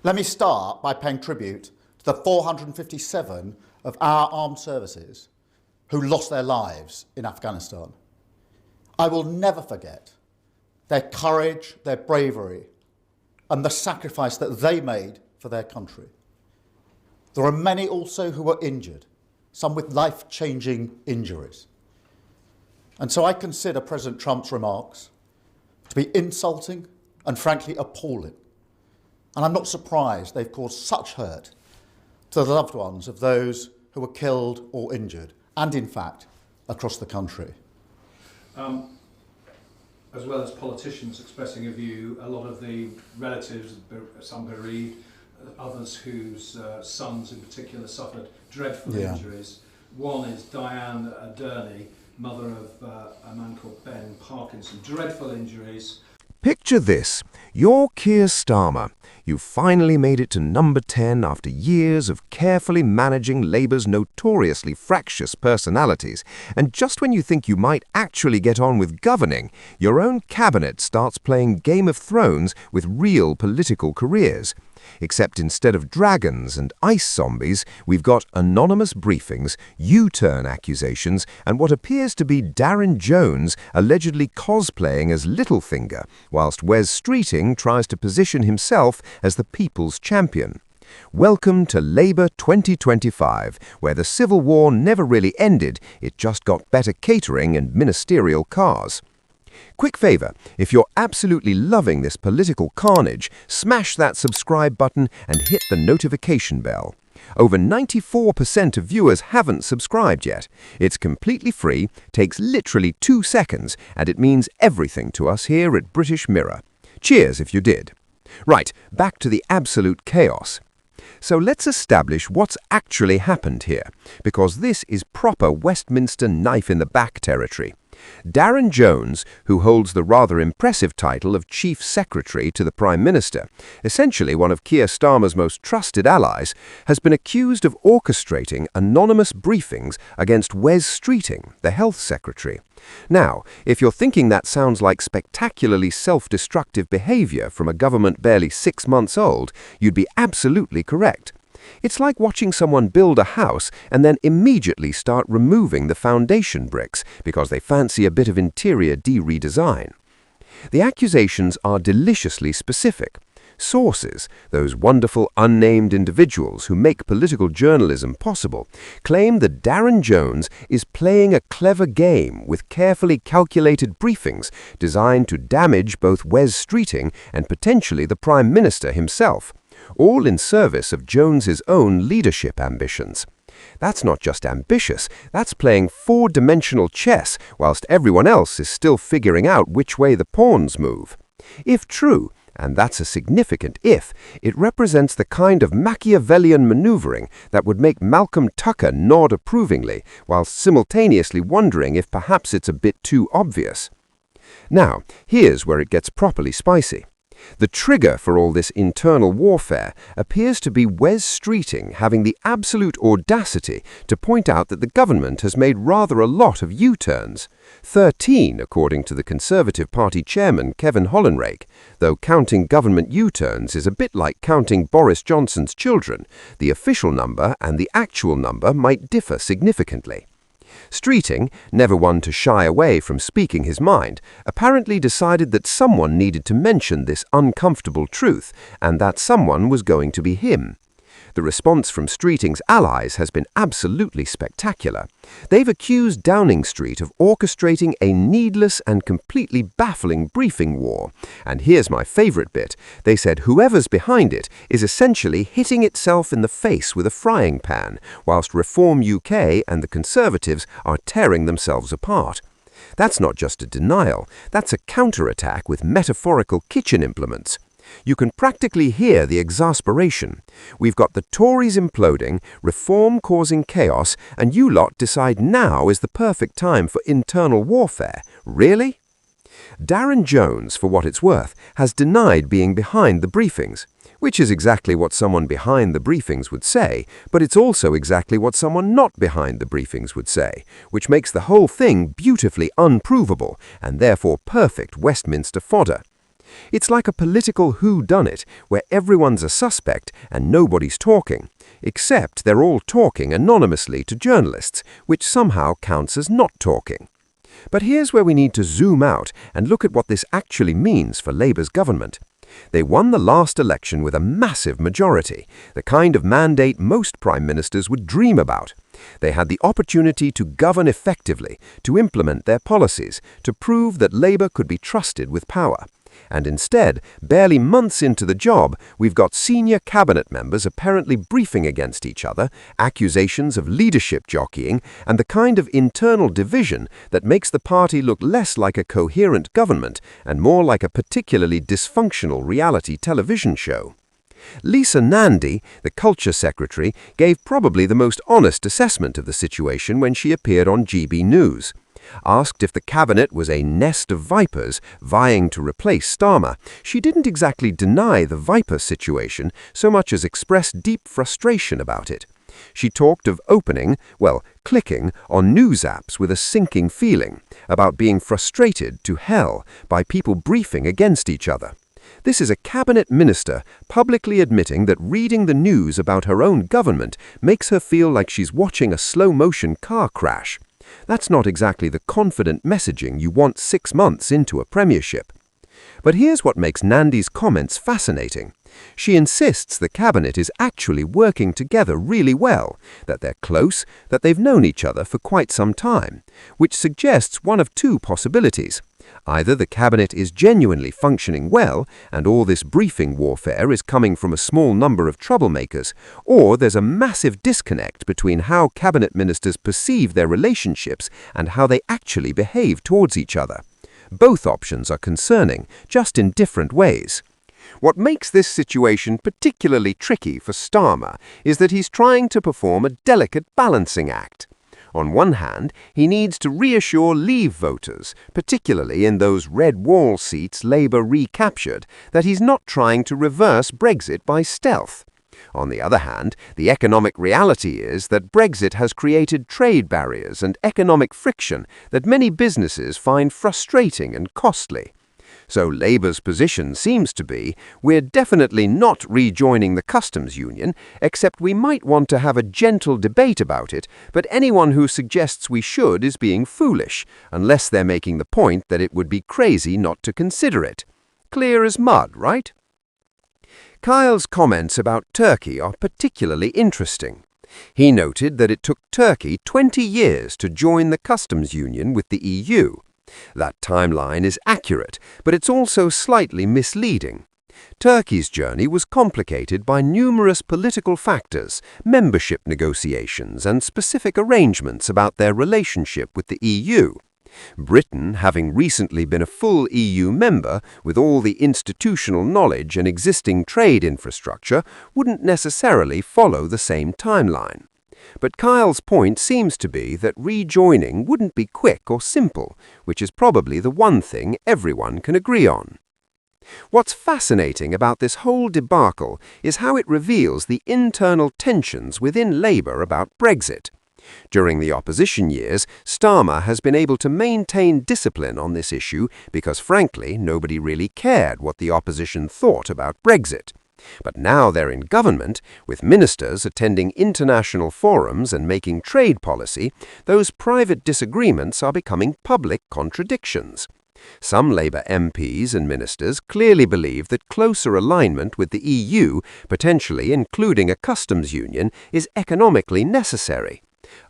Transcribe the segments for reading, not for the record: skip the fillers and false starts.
Let me start by paying tribute to the 457 of our armed services who lost their lives in Afghanistan. I will never forget their courage, their bravery, and the sacrifice that they made for their country. There are many also who were injured, some with life-changing injuries. And so I consider President Trump's remarks to be insulting and frankly appalling. And I'm not surprised they've caused such hurt to the loved ones of those who were killed or injured, and in fact, across the country. As well as politicians expressing a view, a lot of the relatives, some bereaved, others whose sons in particular suffered dreadful injuries. One is Diane Durney, mother of a man called Ben Parkinson. Dreadful injuries. Picture this. You're Keir Starmer. You finally made it to number 10 after years of carefully managing Labour's notoriously fractious personalities, and just when you think you might actually get on with governing, your own cabinet starts playing Game of Thrones with real political careers. Except instead of dragons and ice zombies, we've got anonymous briefings, U-turn accusations, and what appears to be Darren Jones allegedly cosplaying as Littlefinger, whilst Wes Streeting tries to position himself as the people's champion. Welcome to Labour 2025, where the Civil War never really ended, it just got better catering and ministerial cars. Quick favour, if you're absolutely loving this political carnage, smash that subscribe button and hit the notification bell. Over 94% of viewers haven't subscribed yet. It's completely free, takes literally 2 seconds, and it means everything to us here at British Mirror. Cheers if you did. Right, back to the absolute chaos. So let's establish what's actually happened here, because this is proper Westminster knife-in-the-back territory. Darren Jones, who holds the rather impressive title of Chief Secretary to the Prime Minister, essentially one of Keir Starmer's most trusted allies, has been accused of orchestrating anonymous briefings against Wes Streeting, the Health Secretary. Now, if you're thinking that sounds like spectacularly self-destructive behaviour from a government barely 6 months old, you'd be absolutely correct. It's like watching someone build a house and then immediately start removing the foundation bricks because they fancy a bit of interior redesign. The accusations are deliciously specific. Sources, those wonderful unnamed individuals who make political journalism possible, claim that Darren Jones is playing a clever game with carefully calculated briefings designed to damage both Wes Streeting and potentially the Prime Minister himself, all in service of Jones's own leadership ambitions. That's not just ambitious, that's playing four-dimensional chess whilst everyone else is still figuring out which way the pawns move. If true, and that's a significant if, it represents the kind of Machiavellian maneuvering that would make Malcolm Tucker nod approvingly, whilst simultaneously wondering if perhaps it's a bit too obvious. Now, here's where it gets properly spicy. The trigger for all this internal warfare appears to be Wes Streeting having the absolute audacity to point out that the government has made rather a lot of U-turns. 13, according to the Conservative Party chairman Kevin Hollinrake, though counting government U-turns is a bit like counting Boris Johnson's children. The official number and the actual number might differ significantly. Streeting, never one to shy away from speaking his mind, apparently decided that someone needed to mention this uncomfortable truth, and that someone was going to be him. The response from Streeting's allies has been absolutely spectacular. They've accused Downing Street of orchestrating a needless and completely baffling briefing war. And here's my favourite bit. They said whoever's behind it is essentially hitting itself in the face with a frying pan, whilst Reform UK and the Conservatives are tearing themselves apart. That's not just a denial, that's a counterattack with metaphorical kitchen implements. You can practically hear the exasperation. We've got the Tories imploding, Reform causing chaos, and you lot decide now is the perfect time for internal warfare. Really? Darren Jones, for what it's worth, has denied being behind the briefings, which is exactly what someone behind the briefings would say, but it's also exactly what someone not behind the briefings would say, which makes the whole thing beautifully unprovable and therefore perfect Westminster fodder. It's like a political whodunit where everyone's a suspect and nobody's talking, except they're all talking anonymously to journalists, which somehow counts as not talking. But here's where we need to zoom out and look at what this actually means for Labour's government. They won the last election with a massive majority, the kind of mandate most prime ministers would dream about. They had the opportunity to govern effectively, to implement their policies, to prove that Labour could be trusted with power. And instead, barely months into the job, we've got senior cabinet members apparently briefing against each other, accusations of leadership jockeying, and the kind of internal division that makes the party look less like a coherent government and more like a particularly dysfunctional reality television show. Lisa Nandy, the Culture Secretary, gave probably the most honest assessment of the situation when she appeared on GB News. Asked if the cabinet was a nest of vipers vying to replace Starmer, she didn't exactly deny the viper situation so much as express deep frustration about it. She talked of clicking on news apps with a sinking feeling, about being frustrated to hell by people briefing against each other. This is a cabinet minister publicly admitting that reading the news about her own government makes her feel like she's watching a slow-motion car crash. That's not exactly the confident messaging you want 6 months into a premiership. But here's what makes Nandy's comments fascinating. She insists the cabinet is actually working together really well, that they're close, that they've known each other for quite some time, which suggests one of two possibilities. Either the cabinet is genuinely functioning well, and all this briefing warfare is coming from a small number of troublemakers, or there's a massive disconnect between how cabinet ministers perceive their relationships and how they actually behave towards each other. Both options are concerning, just in different ways. What makes this situation particularly tricky for Starmer is that he's trying to perform a delicate balancing act. On one hand, he needs to reassure Leave voters, particularly in those red wall seats Labour recaptured, that he's not trying to reverse Brexit by stealth. On the other hand, the economic reality is that Brexit has created trade barriers and economic friction that many businesses find frustrating and costly. So Labour's position seems to be, we're definitely not rejoining the customs union, except we might want to have a gentle debate about it, but anyone who suggests we should is being foolish, unless they're making the point that it would be crazy not to consider it. Clear as mud, right? Kyle's comments about Turkey are particularly interesting. He noted that it took Turkey 20 years to join the customs union with the EU. That timeline is accurate, but it's also slightly misleading. Turkey's journey was complicated by numerous political factors, membership negotiations, and specific arrangements about their relationship with the EU. Britain, having recently been a full EU member with all the institutional knowledge and existing trade infrastructure, wouldn't necessarily follow the same timeline. But Kyle's point seems to be that rejoining wouldn't be quick or simple, which is probably the one thing everyone can agree on. What's fascinating about this whole debacle is how it reveals the internal tensions within Labour about Brexit. During the opposition years, Starmer has been able to maintain discipline on this issue because, frankly, nobody really cared what the opposition thought about Brexit. But now they're in government, with ministers attending international forums and making trade policy, those private disagreements are becoming public contradictions. Some Labour MPs and ministers clearly believe that closer alignment with the EU, potentially including a customs union, is economically necessary.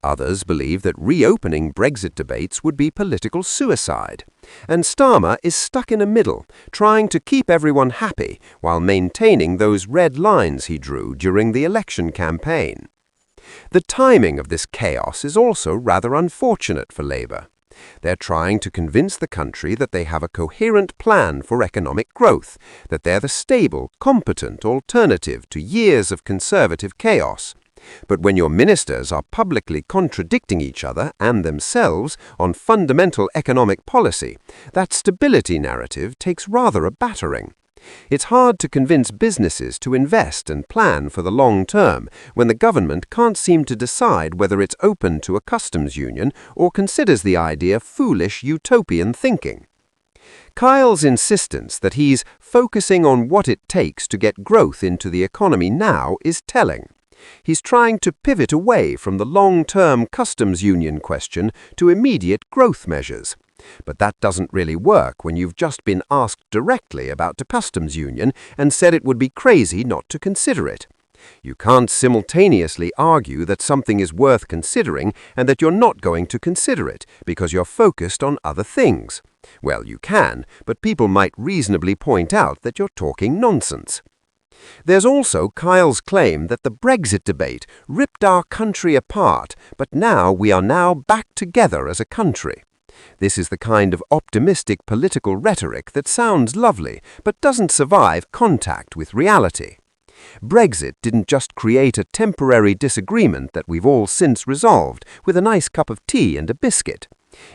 Others believe that reopening Brexit debates would be political suicide. And Starmer is stuck in a middle, trying to keep everyone happy while maintaining those red lines he drew during the election campaign. The timing of this chaos is also rather unfortunate for Labour. They're trying to convince the country that they have a coherent plan for economic growth, that they're the stable, competent alternative to years of Conservative chaos. But when your ministers are publicly contradicting each other and themselves on fundamental economic policy, that stability narrative takes rather a battering. It's hard to convince businesses to invest and plan for the long term when the government can't seem to decide whether it's open to a customs union or considers the idea foolish utopian thinking. Kyle's insistence that he's focusing on what it takes to get growth into the economy now is telling. He's trying to pivot away from the long-term customs union question to immediate growth measures. But that doesn't really work when you've just been asked directly about the customs union and said it would be crazy not to consider it. You can't simultaneously argue that something is worth considering and that you're not going to consider it because you're focused on other things. Well, you can, but people might reasonably point out that you're talking nonsense. There's also Kyle's claim that the Brexit debate ripped our country apart, but now we are now back together as a country. This is the kind of optimistic political rhetoric that sounds lovely, but doesn't survive contact with reality. Brexit didn't just create a temporary disagreement that we've all since resolved with a nice cup of tea and a biscuit.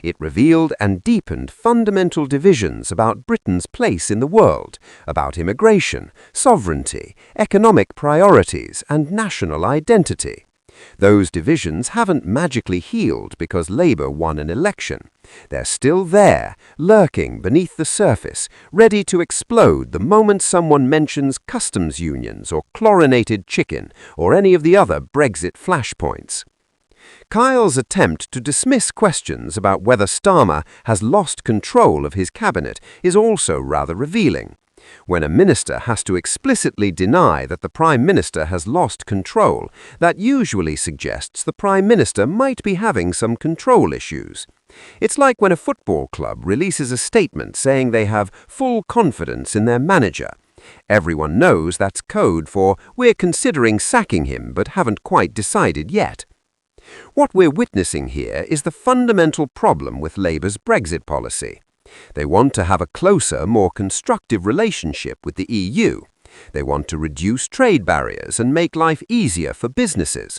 It revealed and deepened fundamental divisions about Britain's place in the world, about immigration, sovereignty, economic priorities, and national identity. Those divisions haven't magically healed because Labour won an election. They're still there, lurking beneath the surface, ready to explode the moment someone mentions customs unions or chlorinated chicken or any of the other Brexit flashpoints. Kyle's attempt to dismiss questions about whether Starmer has lost control of his cabinet is also rather revealing. When a minister has to explicitly deny that the Prime Minister has lost control, that usually suggests the Prime Minister might be having some control issues. It's like when a football club releases a statement saying they have full confidence in their manager. Everyone knows that's code for "we're considering sacking him but haven't quite decided yet." What we're witnessing here is the fundamental problem with Labour's Brexit policy. They want to have a closer, more constructive relationship with the EU. They want to reduce trade barriers and make life easier for businesses.